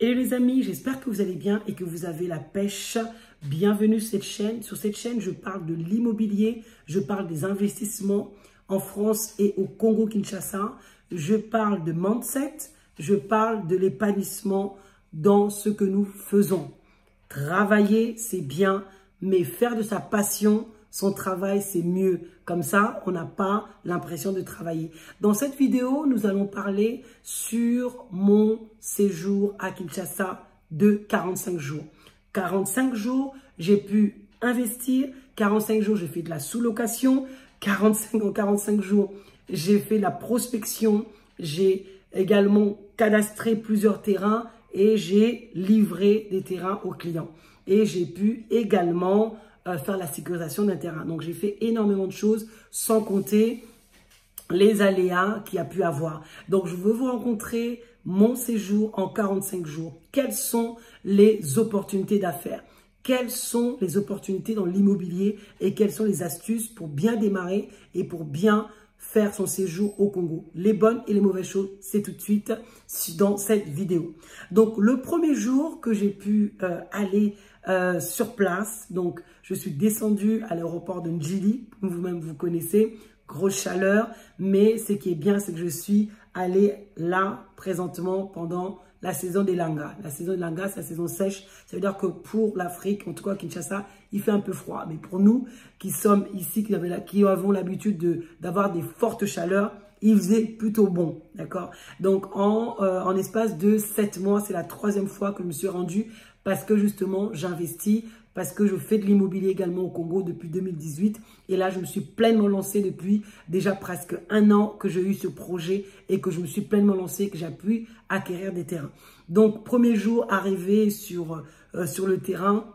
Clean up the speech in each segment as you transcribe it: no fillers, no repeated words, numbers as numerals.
Hello les amis, j'espère que vous allez bien et que vous avez la pêche. Bienvenue sur cette chaîne. Sur cette chaîne, je parle de l'immobilier, je parle des investissements en France et au Congo-Kinshasa. Je parle de mindset, je parle de l'épanouissement dans ce que nous faisons. Travailler, c'est bien, mais faire de sa passion son travail, c'est mieux. Comme ça, on n'a pas l'impression de travailler. Dans cette vidéo, nous allons parler sur mon séjour à Kinshasa de 45 jours. 45 jours, j'ai pu investir. 45 jours, j'ai fait de la sous-location. En 45 jours, j'ai fait la prospection. J'ai également cadastré plusieurs terrains et j'ai livré des terrains aux clients. Et j'ai pu également faire la sécurisation d'un terrain. Donc, j'ai fait énormément de choses sans compter les aléas qu'il y a pu avoir. Donc, je veux vous rencontrer mon séjour en 45 jours. Quelles sont les opportunités d'affaires? Quelles sont les opportunités dans l'immobilier et quelles sont les astuces pour bien démarrer et pour bien faire son séjour au Congo? Les bonnes et les mauvaises choses, c'est tout de suite dans cette vidéo. Donc, le premier jour que j'ai pu aller sur place, donc je suis descendu à l'aéroport de Njili, vous-même vous connaissez, grosse chaleur, mais ce qui est bien, c'est que je suis allé là présentement pendant la saison des langas. La saison des langas, c'est la saison sèche. Ça veut dire que pour l'Afrique, en tout cas à Kinshasa, il fait un peu froid. Mais pour nous qui sommes ici, qui avons l'habitude d'avoir des fortes chaleurs, il faisait plutôt bon, d'accord? Donc, en espace de 7 mois, c'est la 3e fois que je me suis rendu parce que justement, j'investis, parce que je fais de l'immobilier également au Congo depuis 2018. Et là, je me suis pleinement lancé depuis déjà presque 1 an que j'ai eu ce projet et que je me suis pleinement lancé, que j'ai pu acquérir des terrains. Donc, premier jour, arrivé sur le terrain.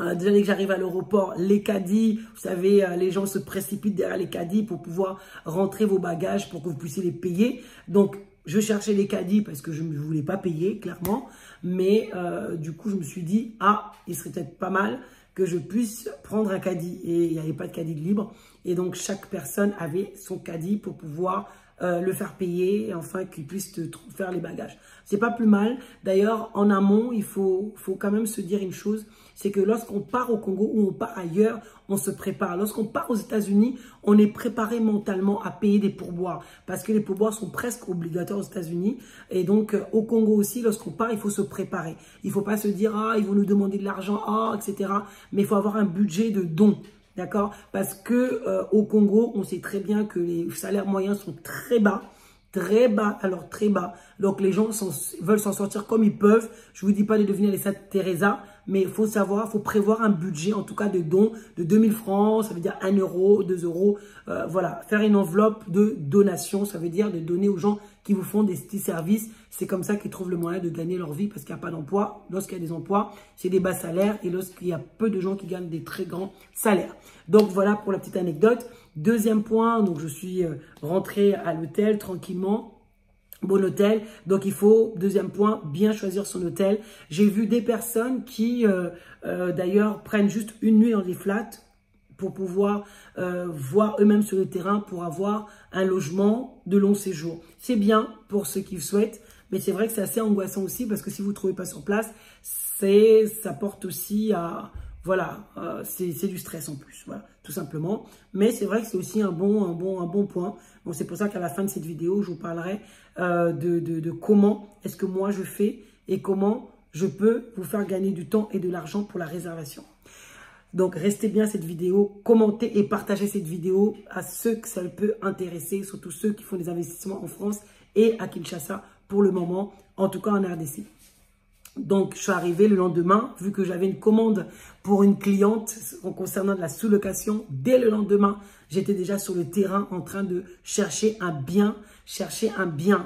Déjà, dès que j'arrive à l'aéroport, les caddies, vous savez, les gens se précipitent derrière les caddies pour pouvoir rentrer vos bagages pour que vous puissiez les payer. Donc, je cherchais les caddies parce que je ne voulais pas payer, clairement. Mais du coup, je me suis dit, ah, il serait peut-être pas mal que je puisse prendre un caddie. Et il n'y avait pas de caddie de libre. Et donc, chaque personne avait son caddie pour pouvoir le faire payer et enfin qu'il puisse te faire les bagages. C'est pas plus mal. D'ailleurs, en amont, il faut quand même se dire une chose, c'est que lorsqu'on part au Congo ou on part ailleurs, on se prépare. Lorsqu'on part aux États-Unis, on est préparé mentalement à payer des pourboires parce que les pourboires sont presque obligatoires aux États-Unis. Et donc, au Congo aussi, lorsqu'on part, il faut se préparer. Il ne faut pas se dire, ah, ils vont nous demander de l'argent, ah, etc. Mais il faut avoir un budget de dons. D'accord? Parce que au Congo, on sait très bien que les salaires moyens sont très bas. Très bas, alors très bas. Donc, les gens veulent s'en sortir comme ils peuvent. Je ne vous dis pas de devenir les Sainte Teresa, mais il faut savoir, il faut prévoir un budget, en tout cas de dons, de 2000 francs, ça veut dire 1 euro, 2 euros. Voilà, faire une enveloppe de donation, ça veut dire de donner aux gens qui vous font des petits services. C'est comme ça qu'ils trouvent le moyen de gagner leur vie parce qu'il n'y a pas d'emploi. Lorsqu'il y a des emplois, c'est des bas salaires et lorsqu'il y a peu de gens qui gagnent des très grands salaires. Donc, voilà pour la petite anecdote. Deuxième point, donc je suis rentré à l'hôtel tranquillement. Bon hôtel, donc il faut, deuxième point, bien choisir son hôtel. J'ai vu des personnes qui, d'ailleurs, prennent juste une nuit dans des flats pour pouvoir voir eux-mêmes sur le terrain pour avoir un logement de long séjour. C'est bien pour ceux qui le souhaitent, mais c'est vrai que c'est assez angoissant aussi parce que si vous ne trouvez pas sur place, ça porte aussi à... Voilà, c'est du stress en plus, voilà, tout simplement. Mais c'est vrai que c'est aussi un bon point. Donc, c'est pour ça qu'à la fin de cette vidéo, je vous parlerai de comment est-ce que moi je fais et comment je peux vous faire gagner du temps et de l'argent pour la réservation. Donc, restez bien cette vidéo, commentez et partagez cette vidéo à ceux que ça peut intéresser, surtout ceux qui font des investissements en France et à Kinshasa pour le moment, en tout cas en RDC. Donc, je suis arrivé le lendemain, vu que j'avais une commande pour une cliente concernant de la sous-location. Dès le lendemain, j'étais déjà sur le terrain en train de chercher un bien.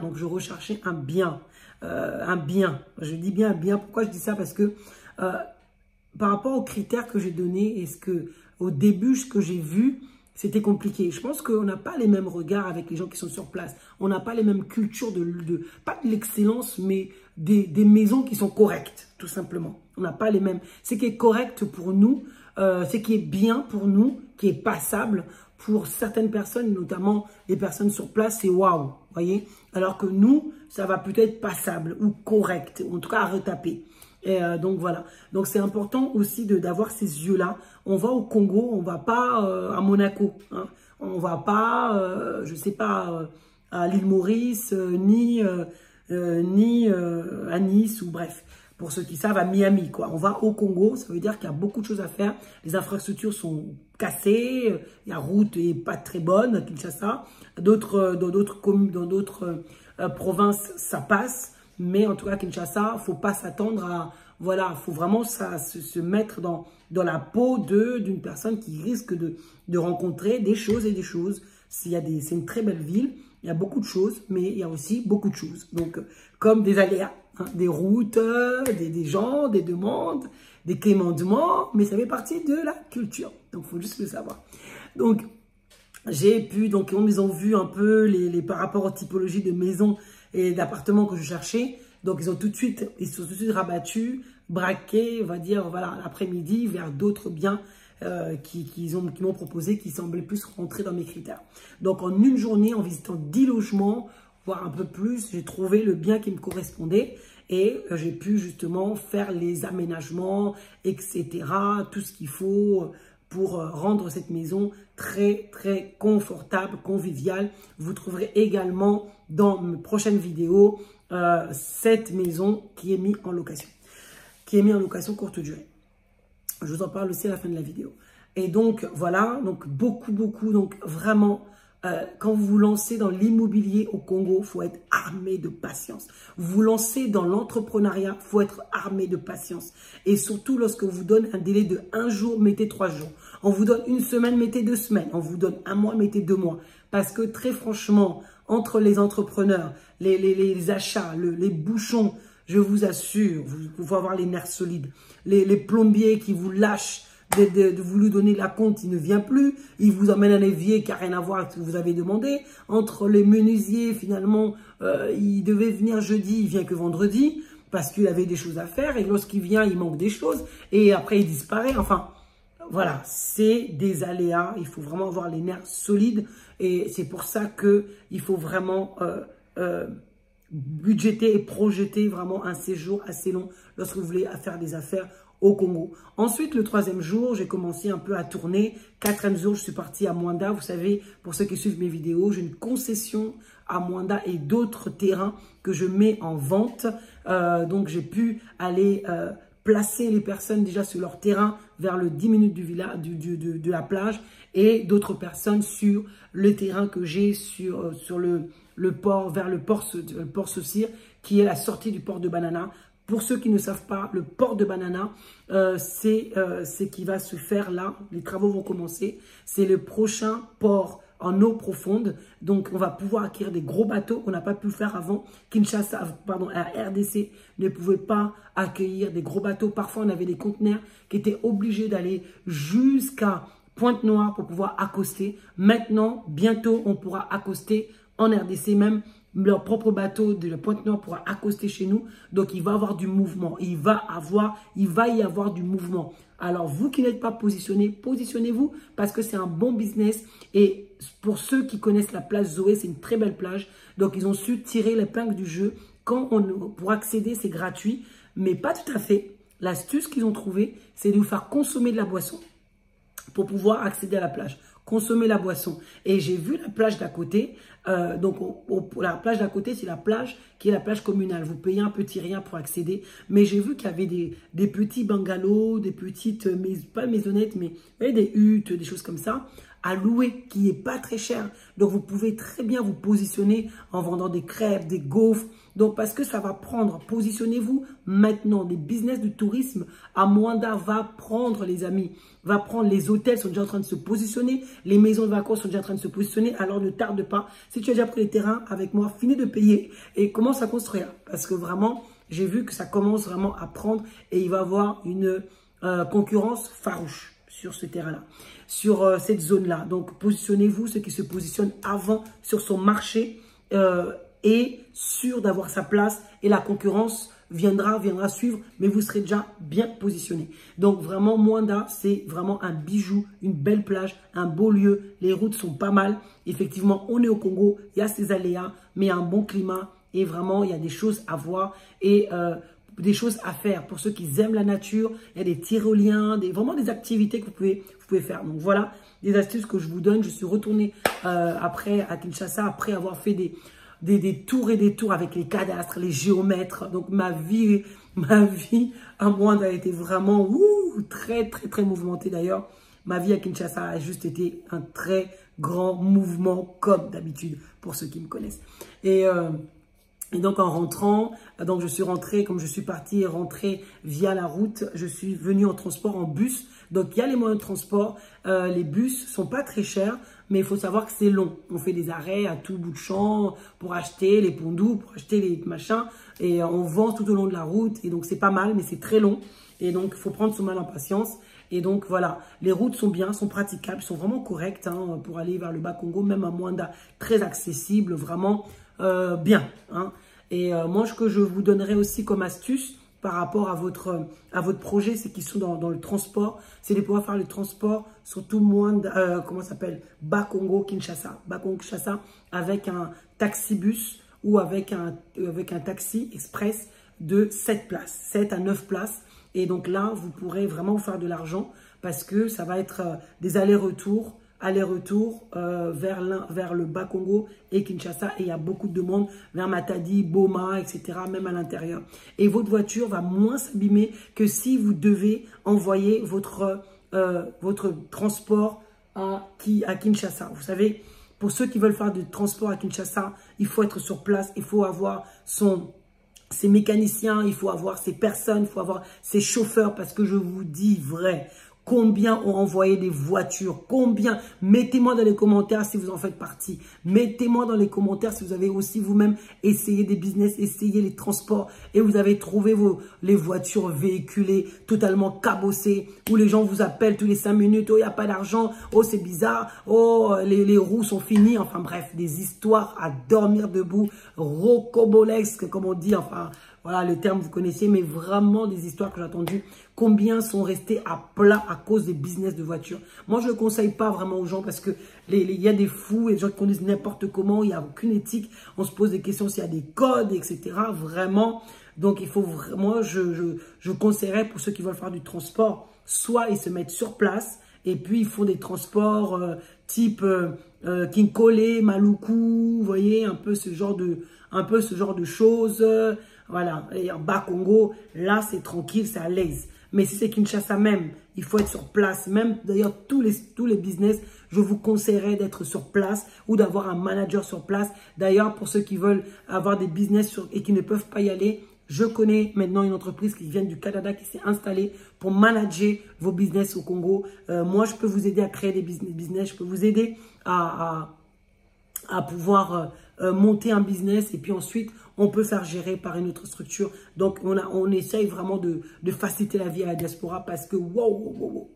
Donc, je recherchais un bien. Je dis bien un bien. Pourquoi je dis ça? Parce que par rapport aux critères que j'ai donnés, est-ce que au début, ce que j'ai vu, c'était compliqué. Je pense qu'on n'a pas les mêmes regards avec les gens qui sont sur place. On n'a pas les mêmes cultures pas de l'excellence, mais des maisons qui sont correctes, tout simplement. On n'a pas les mêmes. Ce qui est correct pour nous, ce qui est bien pour nous, qui est passable pour certaines personnes, notamment les personnes sur place, c'est waouh. voyez. Alors que nous, ça va peut-être passable ou correct, ou en tout cas à retaper. Et donc voilà, donc c'est important aussi d'avoir ces yeux-là. On va au Congo, on va pas à Monaco, hein. On va pas, je sais pas, à l'île Maurice, ni à Nice, ou bref, pour ceux qui savent, à Miami, quoi. On va au Congo, ça veut dire qu'il y a beaucoup de choses à faire. Les infrastructures sont cassées, la route est pas très bonne à Kinshasa. Dans d'autres communes, dans d'autres provinces, ça passe. Mais en tout cas, Kinshasa, faut pas s'attendre à... Voilà, faut vraiment se mettre dans la peau d'une personne qui risque de rencontrer des choses et des choses. C'est une très belle ville, il y a beaucoup de choses, mais il y a aussi beaucoup de choses. Donc, comme des aléas, hein, des routes, des gens, des demandes, des quémandements, mais ça fait partie de la culture. Donc, il faut juste le savoir. Donc, j'ai pu, donc ils ont vu un peu par rapport aux typologies de maisons et d'appartements que je cherchais. Donc, ils se sont tout de suite rabattus, braqués, on va dire, voilà, l'après-midi vers d'autres biens qui m'ont proposé, qui semblaient plus rentrer dans mes critères. Donc, en une journée, en visitant 10 logements, voire un peu plus, j'ai trouvé le bien qui me correspondait et j'ai pu justement faire les aménagements, etc., tout ce qu'il faut pour rendre cette maison très, très confortable, conviviale. Vous trouverez également dans mes prochaines vidéos cette maison qui est mise en location. Courte durée. Je vous en parle aussi à la fin de la vidéo. Et donc, voilà, donc beaucoup, donc vraiment, quand vous vous lancez dans l'immobilier au Congo, il faut être armé de patience. Vous vous lancez dans l'entrepreneuriat, il faut être armé de patience. Et surtout, lorsque on vous donne un délai de 1 jour, mettez 3 jours. On vous donne 1 semaine, mettez 2 semaines. On vous donne 1 mois, mettez 2 mois. Parce que très franchement, entre les entrepreneurs, les achats, les bouchons, je vous assure, vous pouvez avoir les nerfs solides. Les plombiers qui vous lâchent de vous lui donner la compte, il ne vient plus. Il vous emmène un évier qui n'a rien à voir avec ce que vous avez demandé. Entre les menuisiers, finalement, il devait venir jeudi, il vient que vendredi parce qu'il avait des choses à faire. Et lorsqu'il vient, il manque des choses. Et après, il disparaît. Enfin, voilà, c'est des aléas. Il faut vraiment avoir les nerfs solides. Et c'est pour ça qu'il faut vraiment... budgéter et projeter vraiment un séjour assez long lorsque vous voulez faire des affaires au Congo. Ensuite, le 3e jour, j'ai commencé un peu à tourner. 4e jour, je suis partie à Mwanda. Vous savez, pour ceux qui suivent mes vidéos, j'ai une concession à Mwanda et d'autres terrains que je mets en vente. Donc, j'ai pu aller placer les personnes déjà sur leur terrain vers le 10 minutes de la plage et d'autres personnes sur le terrain que j'ai sur le port, vers le port Saucire, qui est la sortie du port de Banana. Pour ceux qui ne savent pas, le port de Banana, c'est qui va se faire là. Les travaux vont commencer. C'est le prochain port en eau profonde. Donc, on va pouvoir acquérir des gros bateaux qu'on n'a pas pu faire avant. Kinshasa, pardon, la RDC ne pouvait pas accueillir des gros bateaux. Parfois, on avait des conteneurs qui étaient obligés d'aller jusqu'à Pointe-Noire pour pouvoir accoster. Maintenant, bientôt, on pourra accoster en RDC, même leur propre bateau de la Pointe-Noire pourra accoster chez nous. Donc, il va y avoir du mouvement. Il va y avoir du mouvement. Alors, vous qui n'êtes pas positionnés, positionnez-vous parce que c'est un bon business. Et pour ceux qui connaissent la plage Zoé, c'est une très belle plage. Donc, ils ont su tirer l'épingle du jeu. Pour accéder, c'est gratuit, mais pas tout à fait. L'astuce qu'ils ont trouvée, c'est de vous faire consommer de la boisson pour pouvoir accéder à la plage. Consommer la boisson. Et j'ai vu la plage d'à côté. Donc, la plage d'à côté, c'est la plage qui est la plage communale. Vous payez un petit rien pour accéder. Mais j'ai vu qu'il y avait des petits bungalows, des petites, pas maisonnettes, mais des huttes, des choses comme ça, à louer, qui n'est pas très cher. Donc, vous pouvez très bien vous positionner en vendant des crêpes, des gaufres. Donc, parce que ça va prendre, positionnez-vous maintenant. Des business de tourisme à Mwanda va prendre, les amis, va prendre. Les hôtels sont déjà en train de se positionner. Les maisons de vacances sont déjà en train de se positionner. Alors, ne tarde pas. Si tu as déjà pris les terrains avec moi, finis de payer et commence à construire. Parce que vraiment, j'ai vu que ça commence vraiment à prendre et il va y avoir une concurrence farouche sur ce terrain-là, sur cette zone-là. Donc, positionnez-vous, ceux qui se positionnent avant sur son marché et sûr d'avoir sa place. Et la concurrence viendra suivre, mais vous serez déjà bien positionné. Donc vraiment, Moanda, c'est vraiment un bijou, une belle plage, un beau lieu. Les routes sont pas mal. Effectivement, on est au Congo, il y a ses aléas, mais il y a un bon climat et vraiment, il y a des choses à voir et des choses à faire. Pour ceux qui aiment la nature, il y a des tyroliens, vraiment des activités que vous pouvez faire. Donc voilà, des astuces que je vous donne. Je suis retournée après à Kinshasa, après avoir fait des tours et des tours avec les cadastres, les géomètres. Donc ma vie à Moanda a été vraiment très, très, très mouvementée d'ailleurs. Ma vie à Kinshasa a juste été un très grand mouvement comme d'habitude pour ceux qui me connaissent. Et donc en rentrant, donc je suis rentrée, comme je suis partie et rentrée via la route, je suis venue en transport en bus. Donc il y a les moyens de transport, les bus sont pas très chers, mais il faut savoir que c'est long. On fait des arrêts à tout bout de champ pour acheter les pondous, pour acheter les machins, et on vend tout au long de la route. Et donc c'est pas mal, mais c'est très long. Et donc il faut prendre son mal en patience. Et donc voilà, les routes sont bien, sont praticables, sont vraiment correctes hein, pour aller vers le Bas-Congo, même à Moanda, très accessible, vraiment bien. Hein. Et moi, ce que je vous donnerai aussi comme astuce par rapport à votre projet, c'est qu'ils sont dans le transport, c'est de pouvoir faire le transport, surtout comment ça s'appelle, Bas-Congo, Kinshasa. Bas-Congo, Kinshasa, avec un taxi-bus ou avec un taxi express de 7 places, 7 à 9 places. Et donc là, vous pourrez vraiment faire de l'argent parce que ça va être des allers-retours vers le Bas-Congo et Kinshasa. Et il y a beaucoup de demandes vers Matadi, Boma, etc., même à l'intérieur. Et votre voiture va moins s'abîmer que si vous devez envoyer votre transport à Kinshasa. Vous savez, pour ceux qui veulent faire du transport à Kinshasa, il faut être sur place, il faut avoir ses mécaniciens, il faut avoir ses personnes, il faut avoir ses chauffeurs, parce que je vous dis vrai, combien ont envoyé des voitures, combien, mettez-moi dans les commentaires si vous en faites partie, mettez-moi dans les commentaires si vous avez aussi vous-même essayé des business, essayé les transports et vous avez trouvé les voitures véhiculées, totalement cabossées, où les gens vous appellent tous les 5 minutes, oh il n'y a pas d'argent, oh c'est bizarre, oh les roues sont finies, enfin bref, des histoires à dormir debout, rocobolesques comme on dit, enfin voilà le terme vous connaissez, mais vraiment des histoires que j'ai entendues. Combien sont restés à plat à cause des business de voitures. Moi, je ne le conseille pas vraiment aux gens parce que il y a des fous, et des gens qui conduisent n'importe comment, il n'y a aucune éthique. On se pose des questions s'il y a des codes, etc. Vraiment. Donc, il faut vraiment, je conseillerais pour ceux qui veulent faire du transport, soit ils se mettent sur place et puis ils font des transports type Kinkole, Maluku, vous voyez, un peu ce genre de choses. Voilà, et en Bas-Congo, là, c'est tranquille, c'est à l'aise. Mais si c'est Kinshasa même, il faut être sur place. Même d'ailleurs, tous les business, je vous conseillerais d'être sur place ou d'avoir un manager sur place. D'ailleurs, pour ceux qui veulent avoir des business et qui ne peuvent pas y aller, je connais maintenant une entreprise qui vient du Canada, qui s'est installée pour manager vos business au Congo. Moi, je peux vous aider à créer des business. Je peux vous aider à pouvoir monter un business et puis ensuite on peut faire gérer par une autre structure. Donc on essaye vraiment de faciliter la vie à la diaspora parce que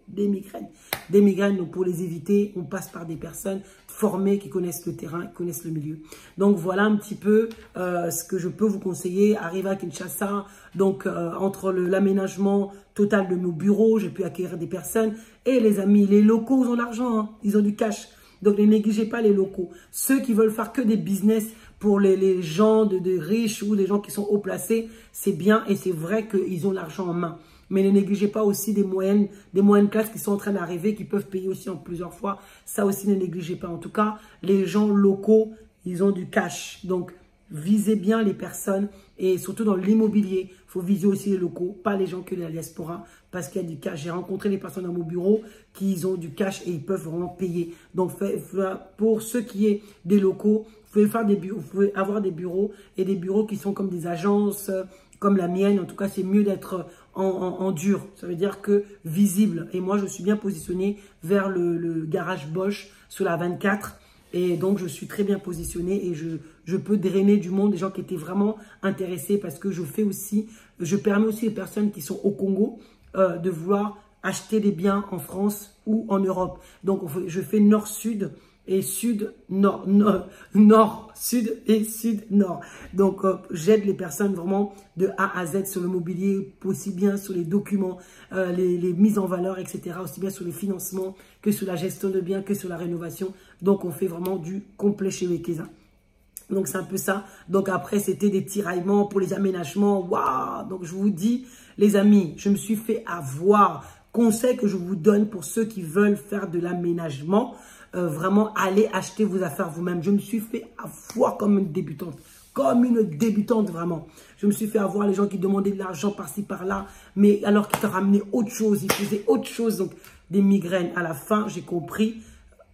des migraines, donc pour les éviter, on passe par des personnes formées qui connaissent le terrain, qui connaissent le milieu. Donc voilà un petit peu ce que je peux vous conseiller. Arriver à Kinshasa, donc entre l'aménagement total de nos bureaux, j'ai pu acquérir des personnes et les amis, les locaux ont l'argent, hein, ils ont du cash. Donc, ne négligez pas les locaux. Ceux qui veulent faire que des business pour les gens de riches ou des gens qui sont haut placés, c'est bien et c'est vrai qu'ils ont l'argent en main. Mais ne négligez pas aussi des moyennes classes qui sont en train d'arriver, qui peuvent payer aussi en plusieurs fois. Ça aussi, ne négligez pas. En tout cas, les gens locaux, ils ont du cash. Donc, visez bien les personnes et surtout dans l'immobilier, il faut viser aussi les locaux, pas les gens que la diaspora parce qu'il y a du cash. J'ai rencontré des personnes dans mon bureau qui ont du cash et ils peuvent vraiment payer. Donc, pour ceux qui est des locaux, vous pouvez avoir des bureaux et des bureaux qui sont comme des agences, comme la mienne. En tout cas, c'est mieux d'être en dur. Ça veut dire que visible. Et moi, je suis bien positionnée vers le garage Bosch sur la 24. Et donc, je suis très bien positionnée et je peux drainer du monde, des gens qui étaient vraiment intéressés parce que je permets aussi aux personnes qui sont au Congo de vouloir acheter des biens en France ou en Europe. Donc, je fais nord-sud et sud, nord, nord, sud et sud, nord. Donc, j'aide les personnes vraiment de A à Z sur le mobilier, aussi bien sur les documents, les mises en valeur, etc. Aussi bien sur les financements que sur la gestion de biens, que sur la rénovation. Donc, on fait vraiment du complet chez Wekesa. Donc, c'est un peu ça. Donc, après, c'était des tiraillements pour les aménagements. Waouh! Donc, je vous dis, les amis, je me suis fait avoir. Conseil que je vous donne pour ceux qui veulent faire de l'aménagement. Vraiment, allez acheter vos affaires vous-même. Je me suis fait avoir comme une débutante. Comme une débutante, vraiment. Je me suis fait avoir les gens qui demandaient de l'argent par-ci, par-là. Mais alors qu'ils te ramenaient autre chose. Ils faisaient autre chose. Donc, des migraines. À la fin, j'ai compris.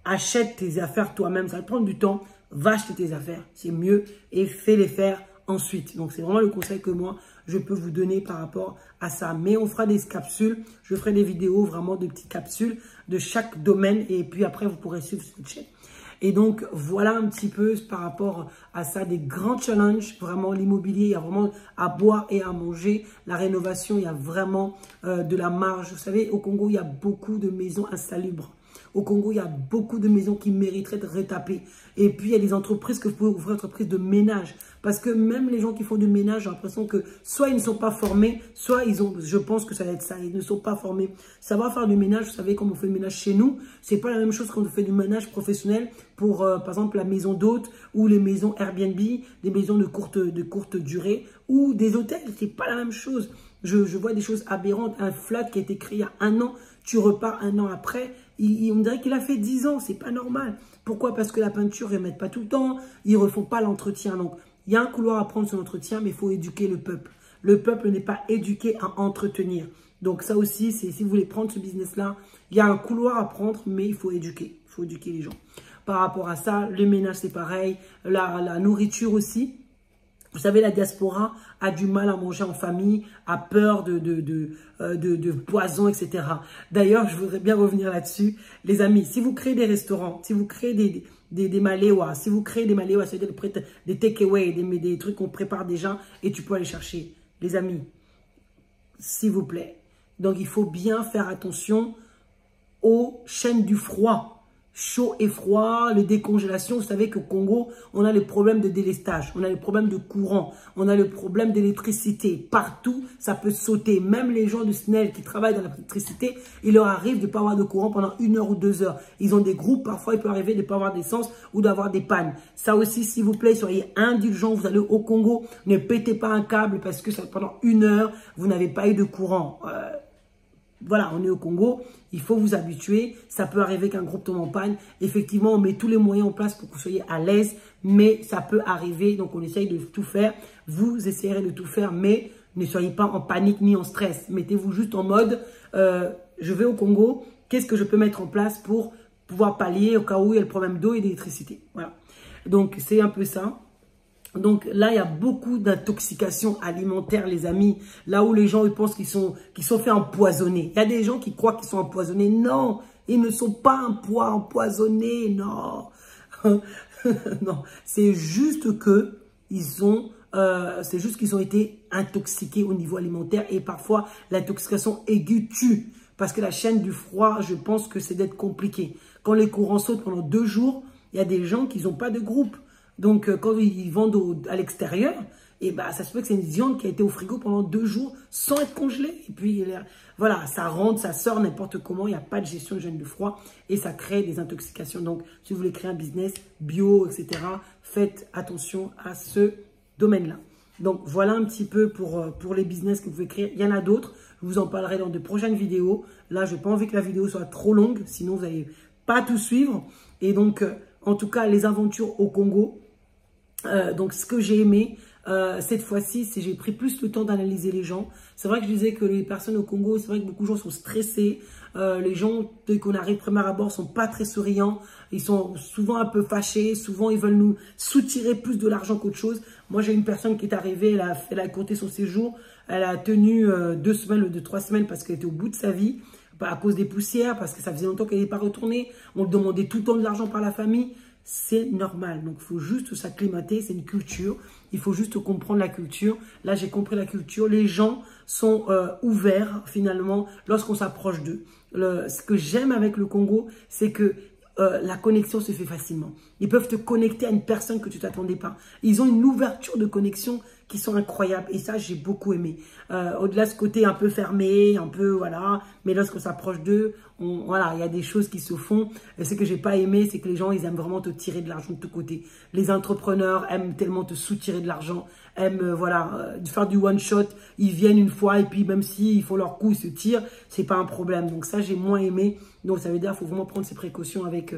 Achète tes affaires toi-même. Ça va te prendre du temps. Va acheter tes affaires. C'est mieux. Et fais-les faire ensuite. Donc, c'est vraiment le conseil que moi, je peux vous donner par rapport à ça. Mais on fera des capsules. Je ferai des vidéos, vraiment de petites capsules de chaque domaine. Et puis après, vous pourrez suivre cette chaîne. Et donc, voilà un petit peu par rapport à ça, des grands challenges. Vraiment, l'immobilier, il y a vraiment à boire et à manger. La rénovation, il y a vraiment de la marge. Vous savez, au Congo, il y a beaucoup de maisons insalubres. Au Congo, il y a beaucoup de maisons qui mériteraient de retapées. Et puis, il y a des entreprises que vous pouvez ouvrir, entreprises de ménage. Parce que même les gens qui font du ménage, j'ai l'impression que soit ils ne sont pas formés, soit ils ont, je pense que ça va être ça, ils ne sont pas formés. Savoir faire du ménage, vous savez, comme on fait du ménage chez nous, c'est pas la même chose quand on fait du ménage professionnel pour, par exemple, la maison d'hôte ou les maisons Airbnb, des maisons de courte durée ou des hôtels. C'est pas la même chose. Je vois des choses aberrantes. Un flat qui a été créé il y a 1 an, tu repars 1 an après, on dirait qu'il a fait 10 ans. C'est pas normal. Pourquoi? Parce que la peinture, ils ne mettent pas tout le temps. Ils ne refont pas l'entretien. Donc, il y a un couloir à prendre sur l'entretien, mais il faut éduquer le peuple. Le peuple n'est pas éduqué à entretenir. Donc, ça aussi, c'est si vous voulez prendre ce business-là, il y a un couloir à prendre, mais il faut éduquer. Il faut éduquer les gens. Par rapport à ça, le ménage, c'est pareil. La nourriture aussi. Vous savez, la diaspora a du mal à manger en famille, a peur de poison, etc. D'ailleurs, je voudrais bien revenir là-dessus. Les amis, si vous créez des restaurants, si vous créez des maléwas, si vous créez des maléwas, c'est-à-dire des take-away, des trucs qu'on prépare déjà et tu peux aller chercher. Les amis, s'il vous plaît. Donc, il faut bien faire attention aux chaînes du froid. Chaud et froid, les décongélations. Vous savez qu'au Congo, on a les problèmes de délestage, on a les problèmes de courant, on a le problème d'électricité. Partout, ça peut sauter. Même les gens du SNEL qui travaillent dans l'électricité, il leur arrive de ne pas avoir de courant pendant 1 heure ou 2 heures. Ils ont des groupes, parfois il peut arriver de ne pas avoir d'essence ou d'avoir des pannes. Ça aussi, s'il vous plaît, soyez indulgents. Vous allez au Congo, ne pétez pas un câble parce que pendant 1 heure, vous n'avez pas eu de courant. Voilà, on est au Congo, il faut vous habituer. Ça peut arriver qu'un groupe tombe en panne. Effectivement, on met tous les moyens en place pour que vous soyez à l'aise, mais ça peut arriver. Donc, on essaye de tout faire. Vous essayerez de tout faire, mais ne soyez pas en panique ni en stress. Mettez-vous juste en mode, je vais au Congo, qu'est-ce que je peux mettre en place pour pouvoir pallier au cas où il y a le problème d'eau et d'électricité. Voilà. Donc, c'est un peu ça. Donc là, il y a beaucoup d'intoxication alimentaire, les amis. Là où les gens ils pensent qu'ils sont fait empoisonner. Il y a des gens qui croient qu'ils sont empoisonnés. Non, ils ne sont pas empoisonnés. Non, non. C'est juste que qu'ils ont été intoxiqués au niveau alimentaire et parfois l'intoxication aiguë tue. Parce que la chaîne du froid, je pense que c'est d'être compliqué. Quand les courants sautent pendant 2 jours, il y a des gens qui n'ont pas de groupe. Donc, quand ils vendent à l'extérieur, et bah, ça se peut que c'est une viande qui a été au frigo pendant 2 jours sans être congelée. Et puis, voilà, ça rentre, ça sort n'importe comment. Il n'y a pas de gestion de gêne de froid et ça crée des intoxications. Donc, si vous voulez créer un business bio, etc., faites attention à ce domaine-là. Donc, voilà un petit peu pour les business que vous pouvez créer. Il y en a d'autres. Je vous en parlerai dans de prochaines vidéos. Là, je n'ai pas envie que la vidéo soit trop longue. Sinon, vous n'allez pas tout suivre. Et donc, en tout cas, les aventures au Congo. Donc, ce que j'ai aimé cette fois-ci, c'est que j'ai pris plus le temps d'analyser les gens. C'est vrai que je disais que les personnes au Congo, c'est vrai que beaucoup de gens sont stressés. Les gens, dès qu'on arrive premier abord, sont pas très souriants. Ils sont souvent un peu fâchés. Souvent, ils veulent nous soutirer plus de l'argent qu'autre chose. Moi, j'ai une personne qui est arrivée, elle a compté son séjour. Elle a tenu 2 semaines ou 3 semaines parce qu'elle était au bout de sa vie. À cause des poussières, parce que ça faisait longtemps qu'elle n'est pas retournée. On demandait tout le temps de l'argent par la famille. C'est normal. Donc, il faut juste s'acclimater. C'est une culture. Il faut juste comprendre la culture. Là, j'ai compris la culture. Les gens sont ouverts, finalement, lorsqu'on s'approche d'eux. Ce que j'aime avec le Congo, c'est que la connexion se fait facilement. Ils peuvent te connecter à une personne que tu ne t'attendais pas. Ils ont une ouverture de connexion qui sont incroyables. Et ça, j'ai beaucoup aimé. Au-delà de ce côté un peu fermé, un peu, voilà. Mais lorsqu'on s'approche d'eux, voilà, il y a des choses qui se font. Et ce que j'ai pas aimé, c'est que les gens, ils aiment vraiment te tirer de l'argent de tous côtés. Les entrepreneurs aiment tellement te soutirer de l'argent, aiment, voilà, faire du one shot. Ils viennent une fois et puis même s'ils font leur coup, ils se tirent, c'est pas un problème. Donc ça, j'ai moins aimé. Donc ça veut dire qu'il faut vraiment prendre ses précautions avec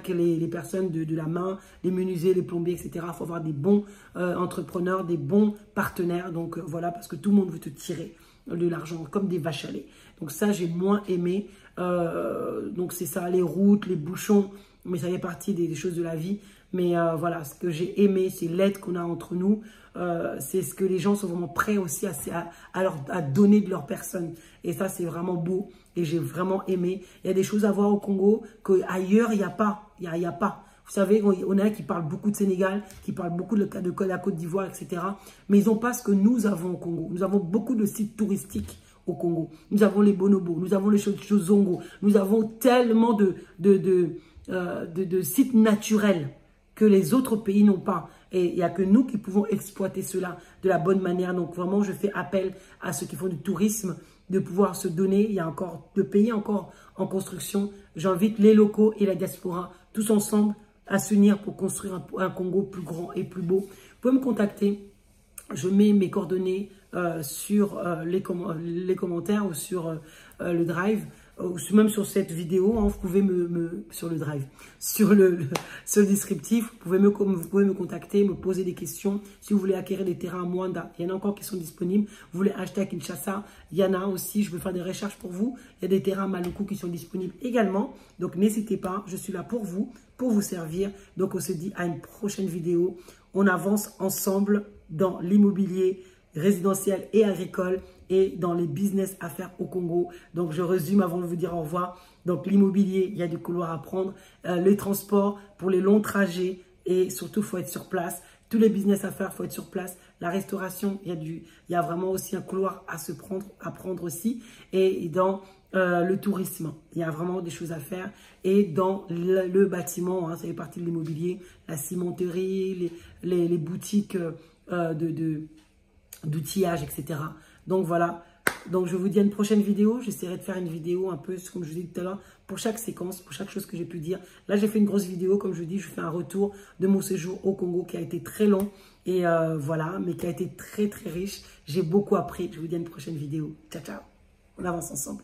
les personnes de la main, les menuisiers, les plombiers, etc. Il faut avoir des bons entrepreneurs, des bons partenaires. Donc voilà, parce que tout le monde veut te tirer de l'argent comme des vaches à lait. Donc ça, j'ai moins aimé. Donc c'est ça, les routes, les bouchons, mais ça fait partie des choses de la vie. Mais voilà, ce que j'ai aimé, c'est l'aide qu'on a entre nous. C'est ce que les gens sont vraiment prêts aussi à donner de leur personne. Et ça, c'est vraiment beau. Et j'ai vraiment aimé. Il y a des choses à voir au Congo qu'ailleurs, il n'y a pas. Il y a pas. Vous savez, on a qui parlent beaucoup de Sénégal, qui parlent beaucoup de la Côte d'Ivoire, etc. Mais ils n'ont pas ce que nous avons au Congo. Nous avons beaucoup de sites touristiques au Congo. Nous avons les bonobos, nous avons les chozongo, nous avons tellement de sites naturels que les autres pays n'ont pas. Et il n'y a que nous qui pouvons exploiter cela de la bonne manière. Donc vraiment, je fais appel à ceux qui font du tourisme de pouvoir se donner. Il y a encore de pays encore en construction. J'invite les locaux et la diaspora tous ensemble à s'unir pour construire un Congo plus grand et plus beau. Vous pouvez me contacter. Je mets mes coordonnées sur les commentaires ou sur le drive, ou même sur cette vidéo. Hein, vous pouvez sur le drive, sur le descriptif, vous pouvez me contacter, me poser des questions. Si vous voulez acquérir des terrains à Mwanda, il y en a encore qui sont disponibles. Vous voulez acheter à Kinshasa, il y en a aussi. Je peux faire des recherches pour vous. Il y a des terrains à Maluku qui sont disponibles également. Donc n'hésitez pas, je suis là pour vous servir. Donc on se dit à une prochaine vidéo. On avance ensemble dans l'immobilier résidentiel et agricole et dans les business à faire au Congo. Donc, je résume avant de vous dire au revoir. Donc, l'immobilier, il y a du couloir à prendre. Les transports pour les longs trajets et surtout, il faut être sur place. Tous les business à faire, il faut être sur place. La restauration, il y a vraiment aussi un couloir à prendre aussi. Et dans le tourisme, il y a vraiment des choses à faire. Et dans le bâtiment, hein, ça fait partie de l'immobilier, la cimenterie, les boutiques d'outillage, etc. Donc voilà, donc je vous dis à une prochaine vidéo. J'essaierai de faire une vidéo un peu, comme je vous ai dit tout à l'heure, pour chaque séquence, pour chaque chose que j'ai pu dire. Là, j'ai fait une grosse vidéo, comme je vous dis, je fais un retour de mon séjour au Congo qui a été très long. Et voilà, mais qui a été très très riche. J'ai beaucoup appris. Je vous dis à une prochaine vidéo. Ciao, ciao. On avance ensemble.